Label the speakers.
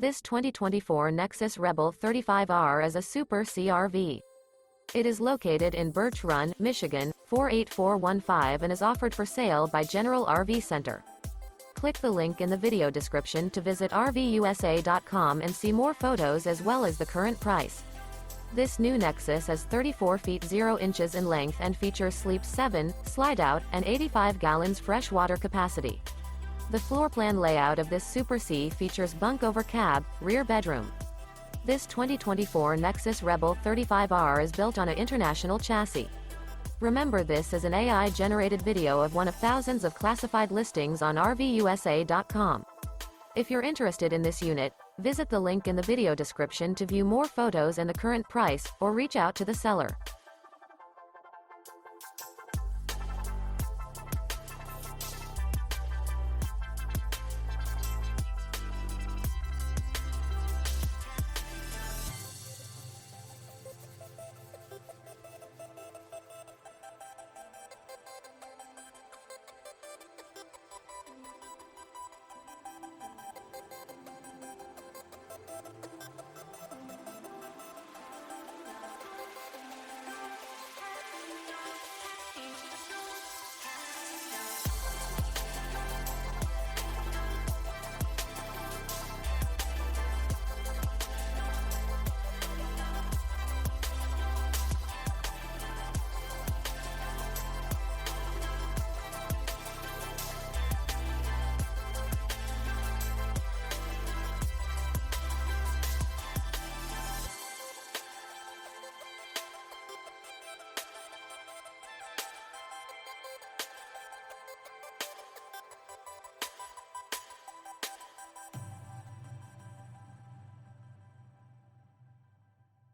Speaker 1: This 2024 Nexus Rebel 35R is a Super CRV. It is located in Birch Run, Michigan, 48415 and is offered for sale by General RV Center. Click the link in the video description to visit RVUSA.com and see more photos as well as the current price. This new Nexus is 34 feet 0 inches in length and features Sleep 7, Slideout, and 85 gallons fresh water capacity. The floor plan layout of this Super C features bunk over cab, rear bedroom. This 2024 Nexus Rebel 35R is built on an international chassis. Remember, this is an AI-generated video of one of thousands of classified listings on RVUSA.com. If you're interested in this unit, visit the link in the video description to view more photos and the current price, or reach out to the seller.